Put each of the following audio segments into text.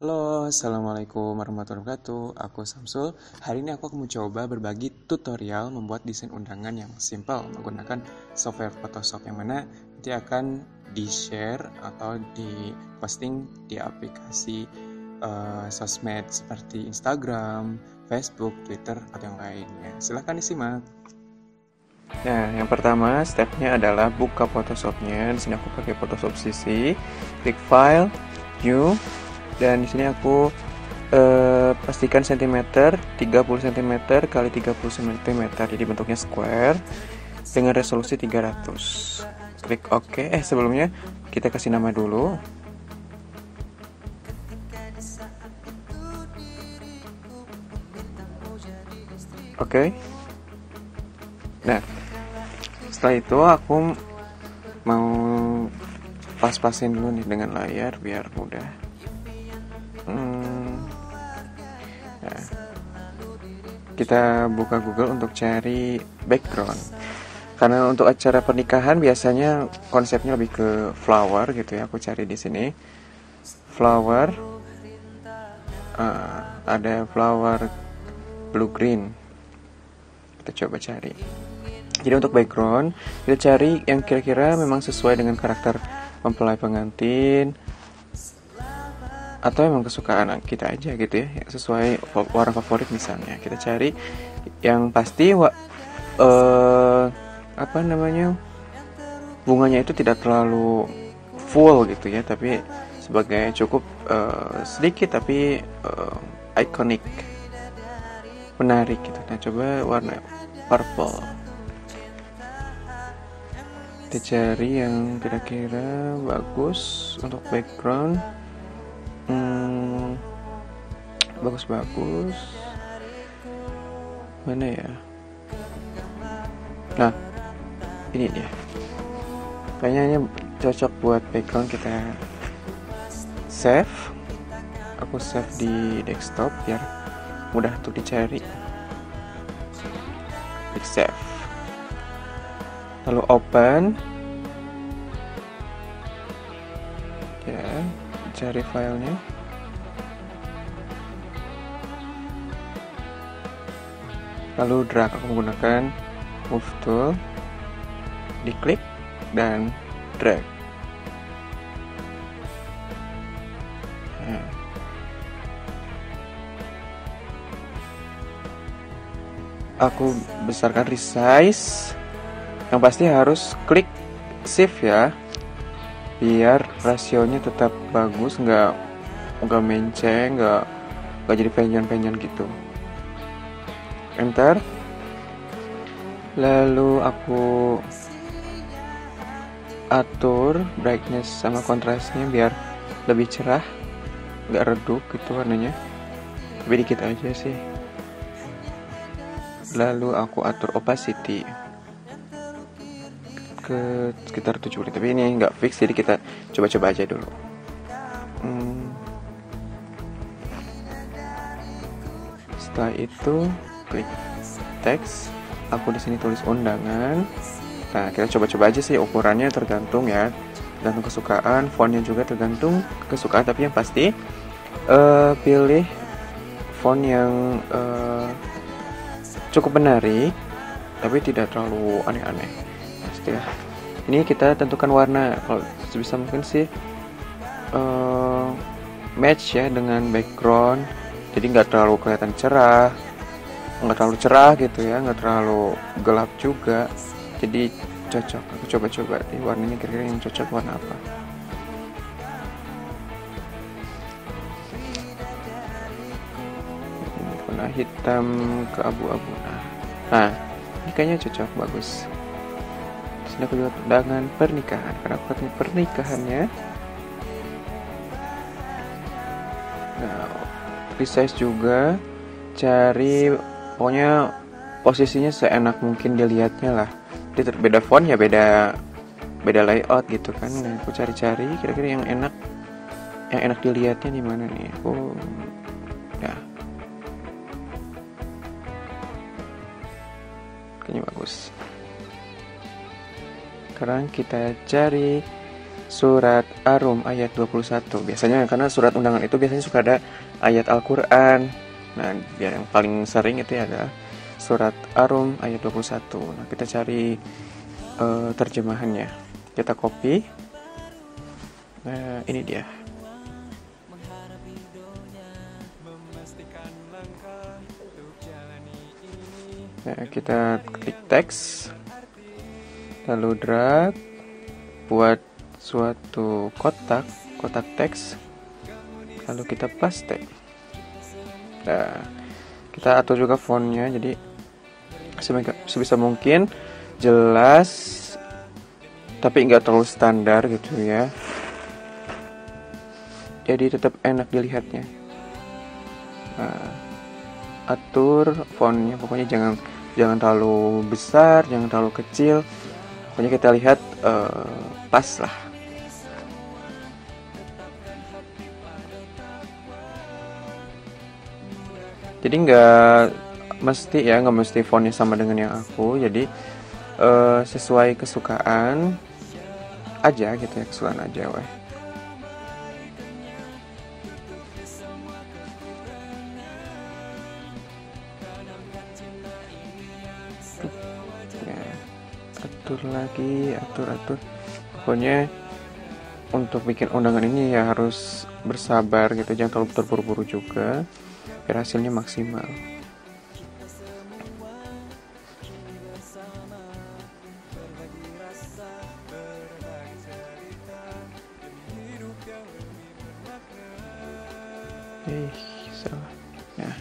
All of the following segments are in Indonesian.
Halo, Assalamualaikum warahmatullahi wabarakatuh. Aku Samsul. Hari ini aku akan mencoba berbagi tutorial membuat desain undangan yang simple menggunakan software Photoshop yang mana nanti akan di-share atau di-posting di aplikasi sosmed seperti Instagram, Facebook, Twitter, atau yang lainnya. Silahkan disimak. Nah, yang pertama stepnya adalah buka Photoshopnya. Di sini aku pakai Photoshop CC. Klik File, New. Dan di sini aku pastikan cm 30 cm kali 30 cm, jadi bentuknya square dengan resolusi 300. Klik OK. Sebelumnya kita kasih nama dulu. Oke. Nah, setelah itu aku mau pas-pasin dulu nih dengan layar biar mudah. Nah, kita buka Google untuk cari background. Karena untuk acara pernikahan biasanya konsepnya lebih ke flower gitu ya. Aku cari di sini flower, ada flower blue green. Kita coba cari. Jadi untuk background kita cari yang kira-kira memang sesuai dengan karakter mempelai pengantin atau emang kesukaan kita aja gitu ya, sesuai warna favorit misalnya. Kita cari yang pasti bunganya itu tidak terlalu full gitu ya, tapi sebagai cukup sedikit tapi ikonik, menarik gitu. Nah, coba warna purple. Kita cari yang kira-kira bagus untuk background. Bagus-bagus. Mana ya? Nah, ini dia. Kayaknya ini cocok buat background. Kita save. Aku save di desktop biar mudah untuk dicari. Klik save. Lalu open. Ya, cari filenya. Lalu drag. Aku menggunakan move tool, diklik dan drag. Nah. Aku besarkan resize. Yang pasti harus klik shift ya, biar rasionya tetap bagus, nggak menceng, nggak jadi penyon-penyon gitu. Enter. Lalu aku atur brightness sama kontrasnya biar lebih cerah, nggak redup gitu warnanya, tapi dikit aja sih. Lalu aku atur opacity ke sekitar 70, tapi ini nggak fix, jadi kita coba-coba aja dulu. Setelah itu klik teks. Aku di sini tulis undangan. Nah, kita coba-coba aja sih, ukurannya tergantung ya, tergantung kesukaan, fontnya juga tergantung kesukaan, tapi yang pasti pilih font yang cukup menarik tapi tidak terlalu aneh-aneh. Nah, setelah ini kita tentukan warna. Kalau sebisa mungkin sih match ya dengan background, jadi nggak terlalu kelihatan cerah, nggak terlalu cerah gitu ya, nggak terlalu gelap juga, jadi cocok. Aku coba-coba nih warnanya kira-kira yang cocok warna apa. Warna hitam ke abu-abu. Nah, ini kayaknya cocok, bagus. Di sini aku lihat undangan pernikahan, karena aku pakai pernikahannya. Nah, resize juga, cari pokoknya posisinya seenak mungkin dilihatnya lah. Jadi beda font ya, beda layout gitu kan. Nah, aku cari-cari kira-kira yang enak dilihatnya di mana nih. Ya, kayaknya bagus. Sekarang kita cari surat Ar-Rum ayat 21. Biasanya karena surat undangan itu biasanya suka ada ayat Al-Quran. Nah, yang paling sering itu ada surat Ar-Rum ayat 21. Nah, kita cari terjemahannya. Kita copy. Nah, ini dia. Nah, kita klik teks, lalu drag, buat suatu kotak teks, lalu kita paste. Nah, kita atur juga fontnya, jadi sebisa mungkin jelas, tapi nggak terlalu standar gitu ya. Jadi tetap enak dilihatnya. Nah, atur fontnya, pokoknya jangan terlalu besar, jangan terlalu kecil. Pokoknya kita lihat pas lah. Jadi nggak mesti fontnya sama dengan yang aku. Jadi sesuai kesukaan aja gitu ya, kesukaan aja weh. Atur lagi, atur. Pokoknya untuk bikin undangan ini ya harus bersabar gitu, jangan terlalu terburu-buru juga, biar hasilnya maksimal. Salah. Nah.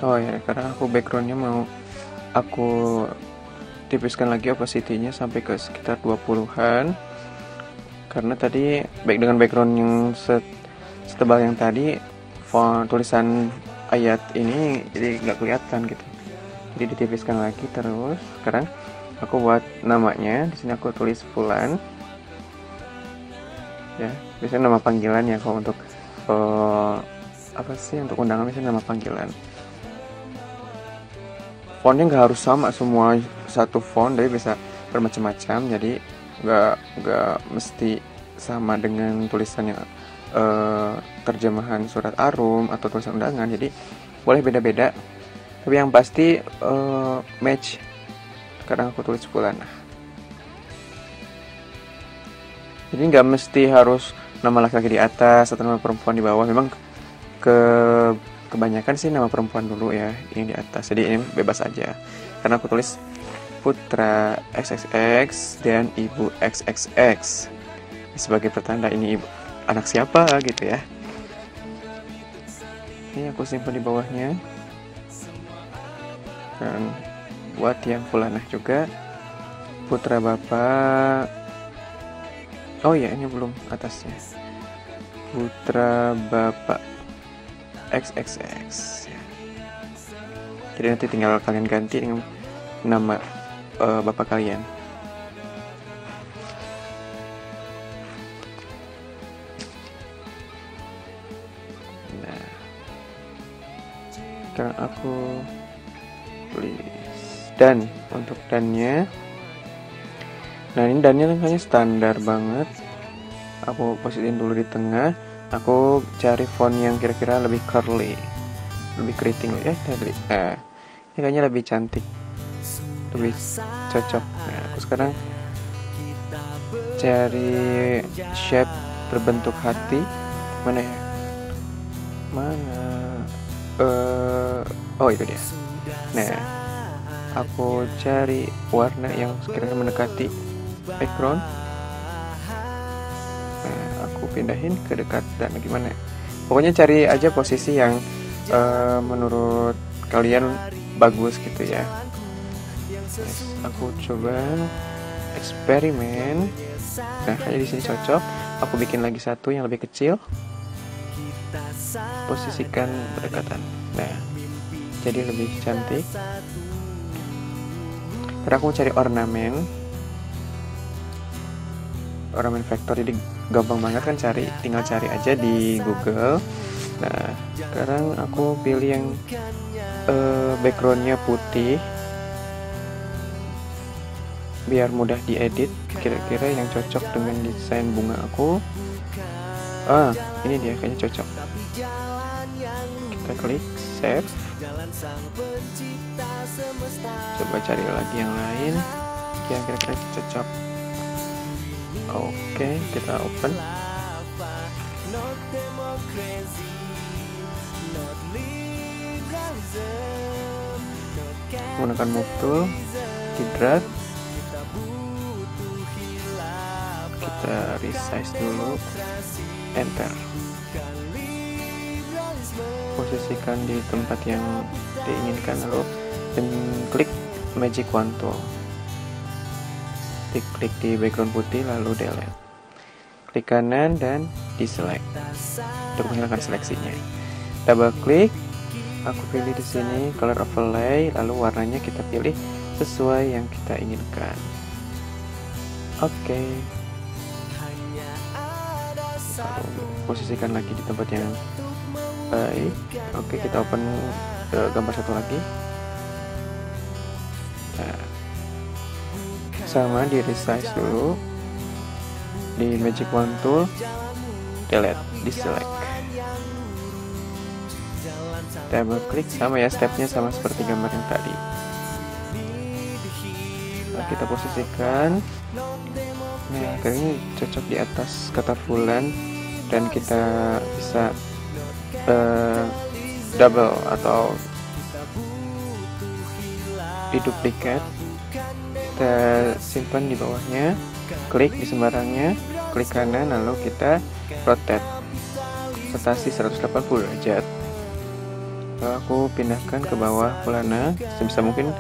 Oh ya, karena aku backgroundnya mau aku tipiskan lagi opacity-nya sampai ke sekitar 20-an. Karena tadi dengan background yang setebal yang tadi, font tulisan ayat ini jadi nggak kelihatan gitu. Jadi ditipiskan lagi terus. Sekarang aku buat namanya, di sini aku tulis Fulan. Ya, biasanya nama panggilan ya kalau untuk untuk undangan biasanya nama panggilan. Fontnya nggak harus sama semua satu font, tapi bisa bermacam-macam, jadi nggak mesti sama dengan tulisan yang terjemahan surat Ar-Rum atau tulisan undangan, jadi boleh beda-beda, tapi yang pasti match. Sekarang aku tulis Fulan. Jadi nggak mesti harus nama laki-laki di atas atau nama perempuan di bawah, memang kebanyakan sih nama perempuan dulu ya, ini di atas, jadi ini bebas aja. Karena aku tulis putra XXX dan ibu XXX sebagai pertanda ini anak siapa gitu ya. Ini aku simpan di bawahnya. Dan buat yang Fulanah juga, putra bapak, oh ya ini belum atasnya, putra bapak XXX ya. Jadi nanti tinggal kalian ganti dengan nama bapak kalian. Nah, sekarang aku tulis dan. Untuk dannya, nah ini dannya kayaknya standar banget. Aku posisiin dulu di tengah. Aku cari font yang kira-kira lebih curly, lebih keriting ya. Ini kayaknya lebih cantik, lebih cocok. Nah, aku sekarang cari shape berbentuk hati. Mana ya? Oh itu dia. Nah, aku cari warna yang sekiranya mendekati background. Aku pindahin ke dekat dan gimana, pokoknya cari aja posisi yang menurut kalian bagus gitu ya. Aku coba eksperimen. Nah, kayaknya di sini cocok. Aku bikin lagi satu yang lebih kecil, posisikan berdekatan. Nah, jadi lebih cantik. Karena aku cari ornamen vektor, jadi gampang banget kan tinggal cari aja di Google Nah, sekarang aku pilih yang backgroundnya putih biar mudah diedit, kira-kira yang cocok dengan desain bunga aku. Ini dia, kayaknya cocok. Kita klik save, coba cari lagi yang lain yang kira-kira cocok. Oke, kita open. Menggunakan move tool, di drag, kita resize dulu, enter, posisikan di tempat yang diinginkan, lalu dan klik magic wand tool, klik di background putih lalu delete, klik kanan dan deselect untuk menghilangkan seleksinya. Double klik, aku pilih di sini color overlay, lalu warnanya kita pilih sesuai yang kita inginkan. Oke. Posisikan lagi di tempat yang baik. Oke, kita open gambar satu lagi. Nah, sama di resize dulu, di magic wand tool, delete, deselect, double klik, sama ya stepnya sama seperti gambar yang tadi. Nah, kita posisikan. Nah, kayaknya cocok di atas kata bulan, dan kita bisa double atau diduplikat. Kita simpan di bawahnya, klik di sembarangnya, klik kanan, lalu kita rotate, rotasi 180 derajat. Lalu aku pindahkan ke bawah pelana sebisa mungkin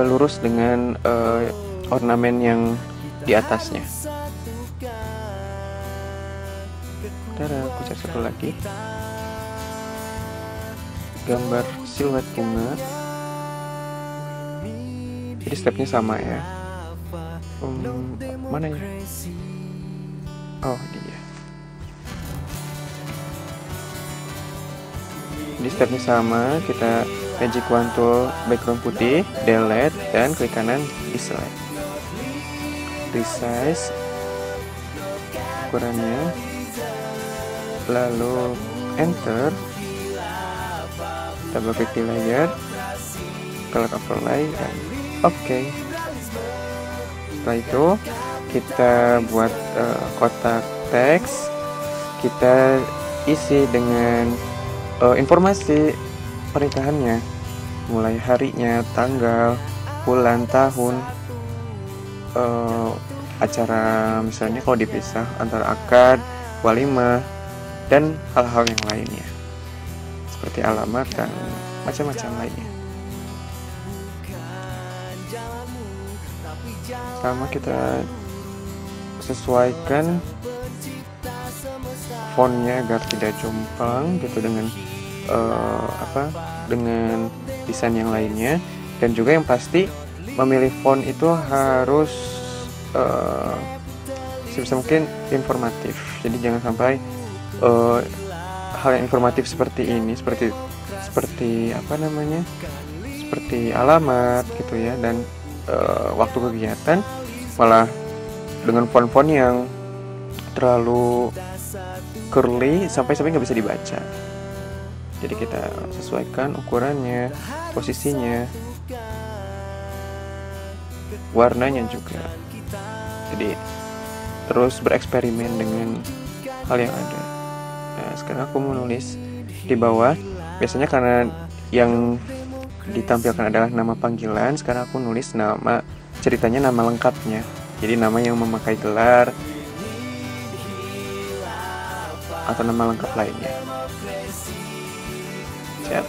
lurus dengan ornamen yang di atasnya. Aku cari satu lagi, gambar siluet bunga. Jadi stepnya sama ya. Mana ya? Oh, dia. Jadi stepnya sama, kita magic wand tool, background putih, delete, dan klik kanan deselect, resize ukurannya, lalu enter, double klik di layer, color overlay, dan oke. Setelah itu kita buat kotak teks, kita isi dengan informasi pernikahannya, mulai harinya, tanggal, bulan, tahun, acara misalnya kalau dipisah antara akad, walimah, dan hal-hal yang lainnya seperti alamat dan macam-macam lainnya. Sama kita sesuaikan fontnya agar tidak jomplang gitu dengan dengan desain yang lainnya, dan juga yang pasti memilih font itu harus sebisa mungkin informatif. Jadi jangan sampai hal yang informatif seperti ini, seperti seperti alamat gitu ya, dan waktu kegiatan malah dengan font-font yang terlalu curly sampai nggak bisa dibaca. Jadi kita sesuaikan ukurannya, posisinya, warnanya juga. Jadi terus bereksperimen dengan hal yang ada. Nah, sekarang aku mau nulis di bawah. Biasanya karena yang ditampilkan adalah nama panggilan, sekarang aku nulis nama ceritanya, nama lengkapnya. Jadi nama yang memakai gelar atau nama lengkap lainnya. Chat,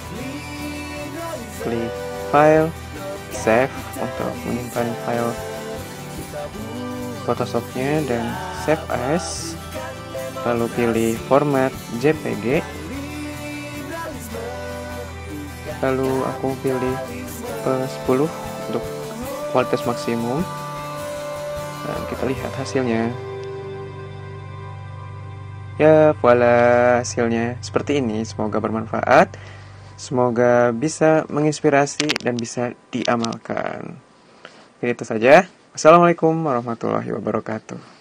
klik file, save untuk menyimpan file Photoshopnya, dan save as, lalu pilih format JPG, lalu aku pilih 10 untuk kualitas maksimum, dan kita lihat hasilnya. Ya, voila, hasilnya seperti ini. Semoga bermanfaat, semoga bisa menginspirasi dan bisa diamalkan. Jadi itu saja. Assalamualaikum warahmatullahi wabarakatuh.